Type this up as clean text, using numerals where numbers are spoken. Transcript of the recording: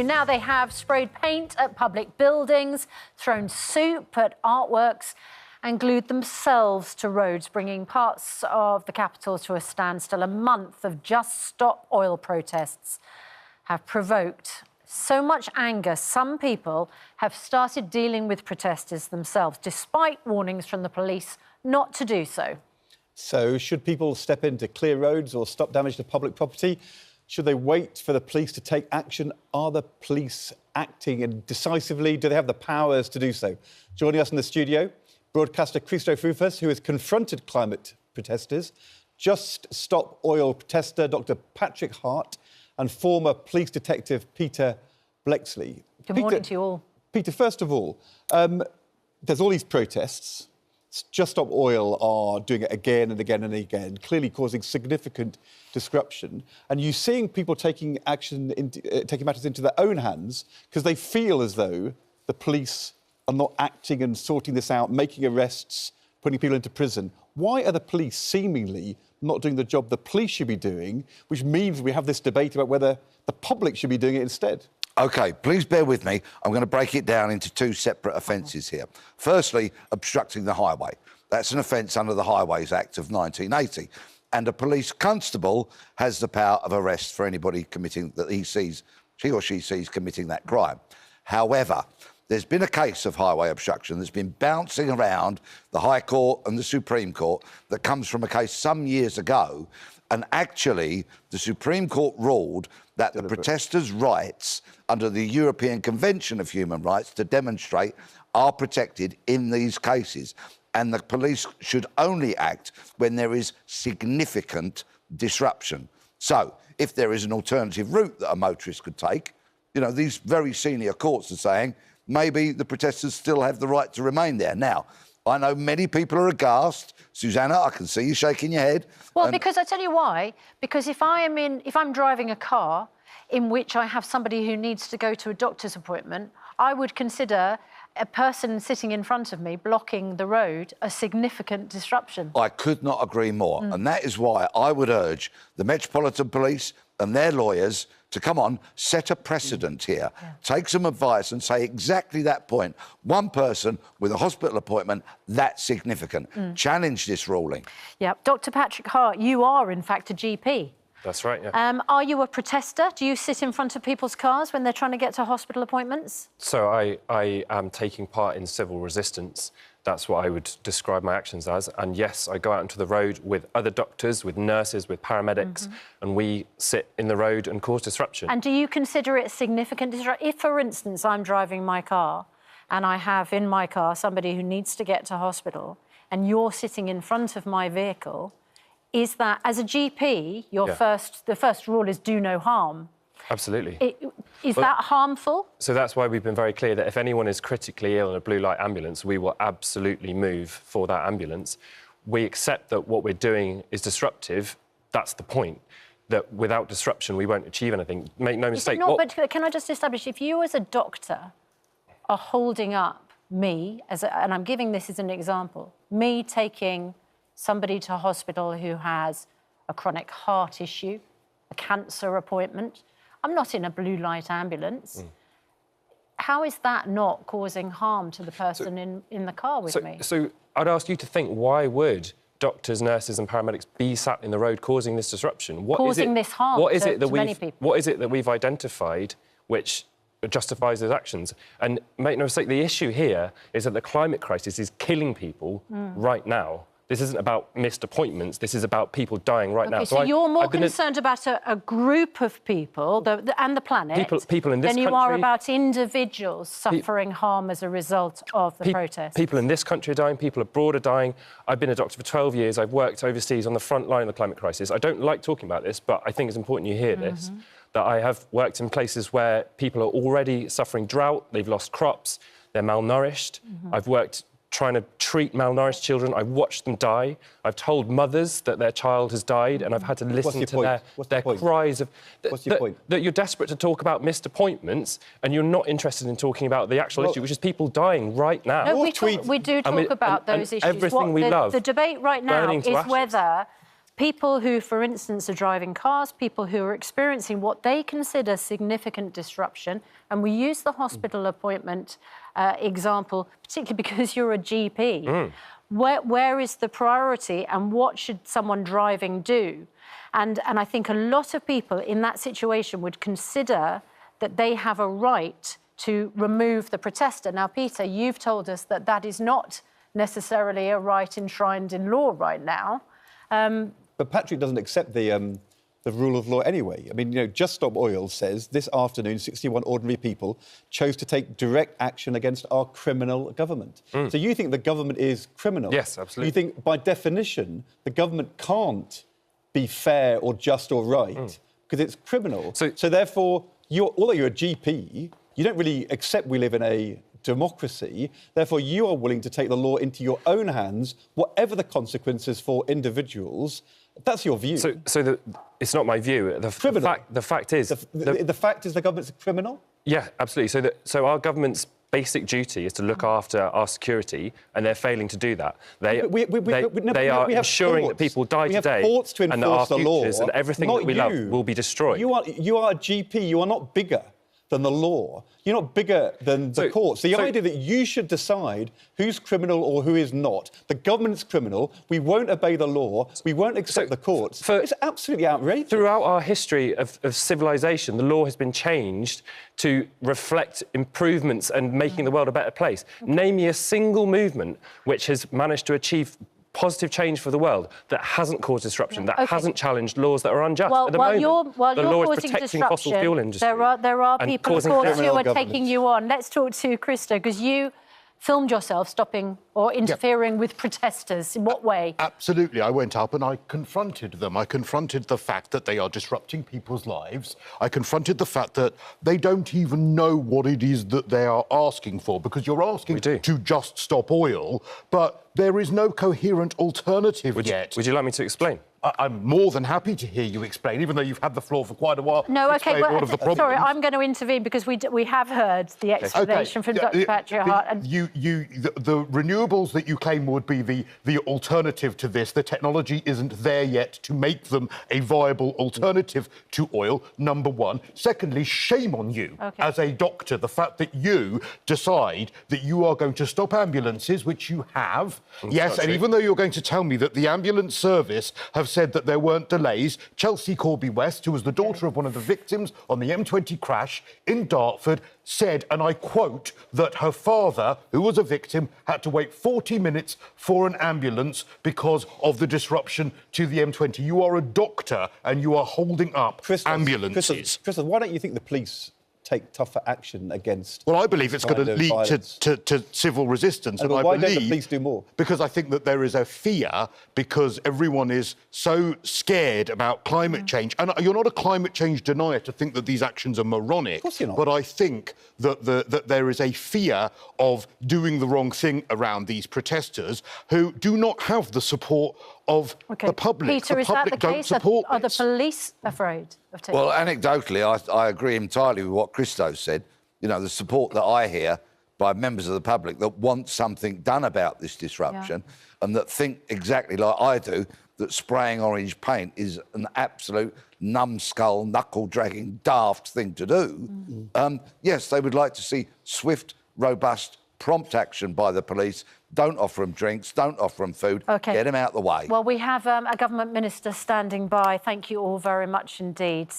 now they have sprayed paint at public buildings, thrown soup at artworks and glued themselves to roads, bringing parts of the capital to a standstill. A month of Just Stop Oil protests have provoked so much anger, some people have started dealing with protesters themselves, despite warnings from the police not to do so. So, should people step in to clear roads or stop damage to public property? Should they wait for the police to take action? Are the police acting decisively? Do they have the powers to do so? Joining us in the studio, broadcaster Christo Fufus, who has confronted climate protesters, Just Stop Oil protester Dr Patrick Hart, and former police detective Peter Bleksley. Good morning to you all. Peter, first of all, there's all these protests. Just Stop Oil are doing it again and again and again, clearly causing significant disruption. And you're seeing people taking action, taking matters into their own hands because they feel as though the police are not acting and sorting this out, making arrests, putting people into prison. Why are the police seemingly not doing the job the police should be doing, which means we have this debate about whether the public should be doing it instead? OK, please bear with me. I'm going to break it down into two separate offences here. Firstly, obstructing the highway. That's an offence under the Highways Act of 1980. And a police constable has the power of arrest for anybody committing that he or she sees committing that crime. However, there's been a case of highway obstruction that's been bouncing around the High Court and the Supreme Court that comes from a case some years ago. And actually, the Supreme Court ruled that the protesters' rights under the European Convention of Human Rights to demonstrate are protected in these cases. And the police should only act when there is significant disruption. So, if there is an alternative route that a motorist could take, you know, these very senior courts are saying maybe the protesters still have the right to remain there. Now, I know many people are aghast. Susanna, I can see you shaking your head. Well, because I tell you why. Because if I'm driving a car in which I have somebody who needs to go to a doctor's appointment, I would consider a person sitting in front of me blocking the road a significant disruption. I could not agree more. And that is why I would urge the Metropolitan Police and their lawyers to come on, set a precedent here, take some advice and say exactly that point. One person with a hospital appointment, that's significant. Challenge this ruling. Yeah, Dr Patrick Hart, you are in fact a GP. That's right, yeah. Are you a protester? Do you sit in front of people's cars when they're trying to get to hospital appointments? So I am taking part in civil resistance. That's what I would describe my actions as. And yes, I go out into the road with other doctors, with nurses, with paramedics, and we sit in the road and cause disruption. And do you consider it significant disruption? If, for instance, I'm driving my car and I have in my car somebody who needs to get to hospital and you're sitting in front of my vehicle, is that, as a GP, the first rule is do no harm? Absolutely. Is that harmful? So that's why we've been very clear that if anyone is critically ill in a blue light ambulance, we will absolutely move for that ambulance. We accept that what we're doing is disruptive. That's the point, that without disruption, we won't achieve anything. Make no mistake. But can I just establish, if you as a doctor are holding up me, and I'm giving this as an example, me taking somebody to hospital who has a chronic heart issue, a cancer appointment, I'm not in a blue light ambulance. How is that not causing harm to the person in the car with me? So I'd ask you to think, why would doctors, nurses and paramedics be sat in the road causing this disruption? This harm to many people? What is it that we've identified which justifies those actions? And make no mistake, the issue here is that the climate crisis is killing people right now. This isn't about missed appointments. This is about people dying right now. So you're more concerned about a group of people and the planet people in this than you are about individuals suffering harm as a result of the protest. People in this country are dying. People abroad are dying. I've been a doctor for 12 years. I've worked overseas on the front line of the climate crisis. I don't like talking about this, but I think it's important you hear this, that I have worked in places where people are already suffering drought. They've lost crops. They're malnourished. I've worked trying to treat malnourished children. I've watched them die. I've told mothers that their child has died, and I've had to listen to their cries of... What's your point? That you're desperate to talk about missed appointments, and you're not interested in talking about the actual issue, which is people dying right now. No, we do talk about those issues. Everything we love. The debate right now is whether people who, for instance, are driving cars, people who are experiencing what they consider significant disruption, and we use the hospital appointment example, particularly because you're a GP. Where is the priority, and what should someone driving do? And I think a lot of people in that situation would consider that they have a right to remove the protester. Now, Peter, you've told us that that is not necessarily a right enshrined in law right now. But Patrick doesn't accept the rule of law anyway. I mean, you know, Just Stop Oil says this afternoon 61 ordinary people chose to take direct action against our criminal government. So you think the government is criminal? Yes, absolutely. You think, by definition, the government can't be fair or just or right because it's criminal. So therefore, although you're a GP, you don't really accept we live in a democracy. Therefore, you are willing to take the law into your own hands, whatever the consequences for individuals. That's your view. It's not my view. The fact is... The fact is the government's a criminal? Yeah, absolutely. So our government's basic duty is to look after our security, and they're failing to do that. They are ensuring that people die today, and that our futures and everything that we love will be destroyed. You are a GP. You are not bigger than the law. You're not bigger than the courts. The idea that you should decide who's criminal or who is not. The government's criminal. We won't obey the law. We won't accept the courts. It's absolutely outrageous. Throughout our history of civilization, the law has been changed to reflect improvements and making the world a better place. Name me a single movement which has managed to achieve positive change for the world that hasn't caused disruption, that hasn't challenged laws that are unjust at the moment. While the you're law is causing protecting disruption, fossil fuel industry. there are people, of course, who are taking you on. Let's talk to Krista, because you filmed yourself stopping or interfering with protesters. In what way? Absolutely. I went up and I confronted them. I confronted the fact that they are disrupting people's lives. I confronted the fact that they don't even know what it is that they are asking for, because you're asking to just stop oil, but there is no coherent alternative yet. Would you like me to explain? I'm more than happy to hear you explain, even though you've had the floor for quite a while. No, OK, well, sorry, I'm going to intervene because we have heard the explanation from Dr. Patrick Hart. The renewables that you claim would be the alternative to this, the technology isn't there yet to make them a viable alternative to oil, number one. Secondly, shame on you as a doctor, the fact that you decide that you are going to stop ambulances, which you have. Yes, and even though you're going to tell me that the ambulance service have said that there weren't delays, Chelsea Corby West, who was the daughter of one of the victims on the M20 crash in Dartford, said, and I quote, that her father, who was a victim, had to wait 40 minutes for an ambulance because of the disruption to the M20. You are a doctor and you are holding up ambulances. Crystal, why don't you think the police take tougher action against... Well, I believe it's going to lead to civil resistance. And why don't the police do more? Because I think that there is a fear, because everyone is so scared about climate change. And you're not a climate change denier to think that these actions are moronic. Of course you're not. But I think that there is a fear of doing the wrong thing around these protesters who do not have the support of the public. Peter, is that the case? Are the police afraid of taking... Well, anecdotally, I agree entirely with what Christo said. You know, the support that I hear by members of the public that want something done about this disruption and that think exactly like I do, that spraying orange paint is an absolute numbskull, knuckle-dragging, daft thing to do. Yes, they would like to see swift, robust, prompt action by the police. Don't offer them drinks, don't offer them food, get them out the way. Well, we have a government minister standing by. Thank you all very much indeed.